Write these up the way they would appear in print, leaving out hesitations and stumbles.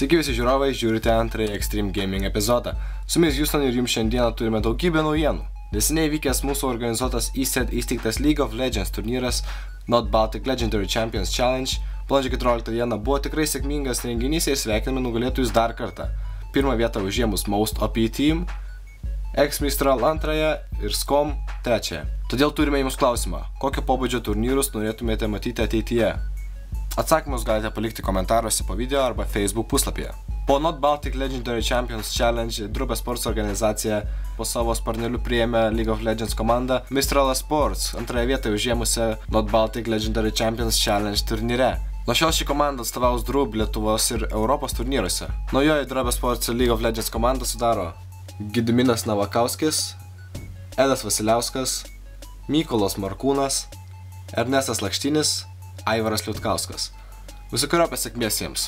Sveiki visi žiūrovai, žiūrite antrąjį Extreme Gaming epizodą. Su jumis Houston ir jums šiandieną turime daugybę naujienų. Neseniai vykęs mūsų organizuotas ESET įsteigtas League of Legends turnyras Not Baltic Legendary Champions Challenge balandžio 14 dieną buvo tikrai sėkmingas renginys ir sveikiname nugalėtojus dar kartą. Pirmą vietą užėmus Most OP Team, X-Mistral 2 ir SCOM 3. Todėl turime jums klausimą, kokio pobūdžio turnyrus norėtumėte matyti ateityje? Atsakymus galite palikti komentaruose po video arba Facebook puslapyje. Po Not Baltic Legendary Champions Challenge Drop Esports organizacija po savo sparneliu priėmė League of Legends komandą Mistral Sports antrąją vietą užėmusią Not Baltic Legendary Champions Challenge turnyre. Nuo šiol ši komanda atstovaus Drub Lietuvos ir Europos turnyruose. Naujoji Drop Esports League of Legends komanda sudaro Gediminas Navakauskis, Edas Vasiliauskas, Mykolas Markūnas, Ernestas Lakštinis, Aivaras Liutkauskas. Visokeriopės sėkmės jiems.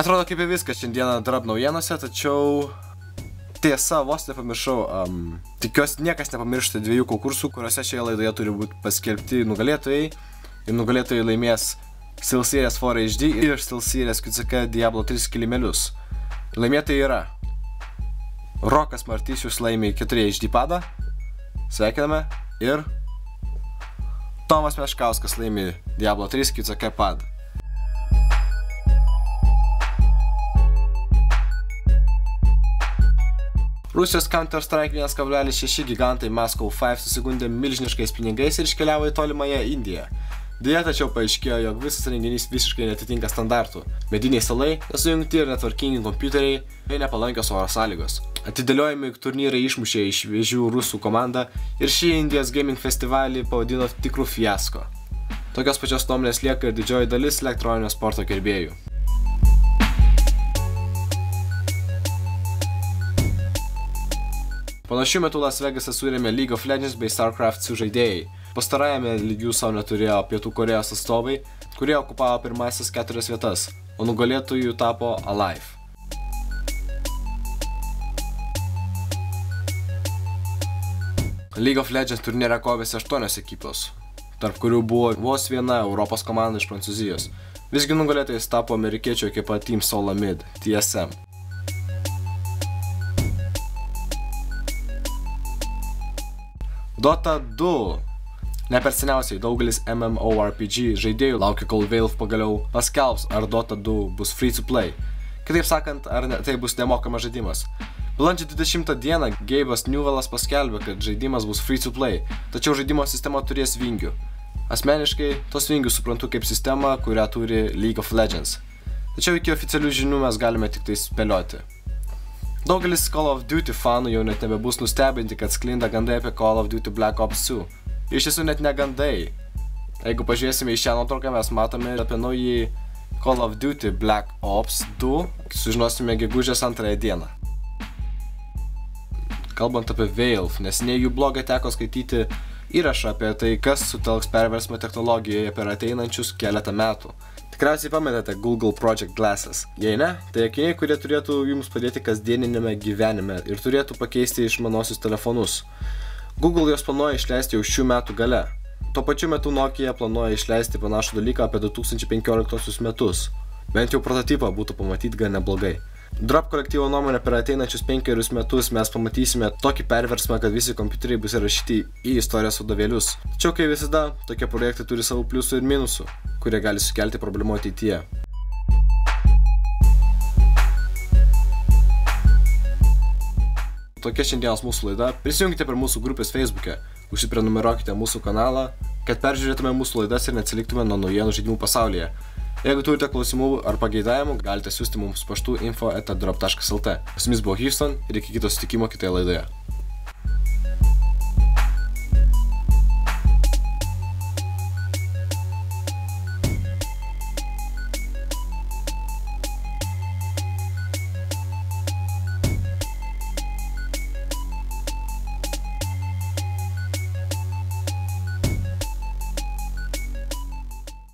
Atrodo kaip ir viskas šiandieną Drop naujienose, tačiau tiesa, vos nepamiršau. Tikiuosi niekas nepamiršta dviejų konkursų, kuriuose šioje laidoje turi būti paskelbti nugalėtojai. Ir nugalėtojai laimės SteelSeries 4 HD ir SteelSeries QCK Diablo 3 kilimelius. Laimėtojai yra Rokas Martyšius laimė 4 HD padą. Sveikiname. Ir Tomas Meškauskas laimė Diablo 3 QCK padą. Rusijos Counter-Strike 1.6 gigantai Moscow 5 susigundė milžiniškais pinigais ir iškeliavo į tolimąją Indiją. Deja, tačiau paaiškėjo, jog visas renginys visiškai netitinka standartų. Mediniai salai, nesujungti ir netvarkingi kompiuteriai bei nepalankios oro sąlygos. Atidėliojami turnyrai išmušė iš šviežių rusų komandą ir šį Indijos gaming festivalį pavadino tikrų fiasko. Tokios pačios nuomonės lieka ir didžioji dalis elektroninio sporto gerbėjų. Panašiu metu Las Vegasą surėmė League of Legends bei StarCraft žaidėjai. Pastarajame lygių savo neturėjo Pietų Korėjos atstovai, kurie okupavo pirmasis 4 vietas, o nugalėtojų tapo Alive. League of Legends turnyre kovėsi 8 ekipos, tarp kurių buvo vos viena Europos komanda iš Prancūzijos. Visgi nugalėtojais tapo amerikiečių ekipa Team Solomid, TSM. Dota 2. Ne per seniausiai daugelis MMORPG žaidėjų laukia, kol Valve pagaliau paskelbs, ar Dota 2 bus free to play. Kitaip sakant, ar tai bus nemokamas žaidimas. Balandžio 20 dieną Gabe'as Newellas paskelbė, kad žaidimas bus free to play, tačiau žaidimo sistema turės vingių. Asmeniškai, tos vingius suprantu kaip sistemą, kurią turi League of Legends. Tačiau iki oficialių žinių mes galime tik tai spėlioti. Daugelis Call of Duty fanų jau net nebebus nustebinti, kad sklinda gandai apie Call of Duty Black Ops 2. Iš tiesų net ne gandai. Jeigu pažiūrėsime į šią nuotrauką, mes matome apie naują Call of Duty Black Ops 2. Sužinosime gegužės 2 dieną. Kalbant apie Valve, neseniai jų blogą teko skaityti įrašą apie tai, kas sutelks perversmo technologijoje per ateinančius keletą metų. Tikriausiai pamenate Google Project Glasses. Jei ne, tai akiniai, kurie turėtų jums padėti kasdieninėme gyvenime ir turėtų pakeisti išmaniuosius telefonus. Google jos planuoja išleisti jau šių metų gale. Tuo pačiu metu Nokia planuoja išleisti panašų dalyką apie 2015 metus. Bent jau prototipą būtų pamatyti gan neblogai. Drop kolektyvo nuomonė per ateinančius 5 metus mes pamatysime tokį perversmą, kad visi kompiuteriai bus įrašyti į istorijos vadovėlius. Tačiau kaip visada, tokie projektai turi savo pliusų ir minusų, kurie gali sukelti problemų ateityje. Tokia šiandienos mūsų laida. Prisijungite prie mūsų grupės Facebook'e, užsiprenumeruokite mūsų kanalą, kad peržiūrėtume mūsų laidas ir neatsiliktume nuo naujienų žaidimų pasaulyje. Jeigu turite klausimų ar pageidavimų, galite siųsti mums paštu info@drop.lt. Su jumis buvo Houston ir iki kito susitikimo kitoje laidoje.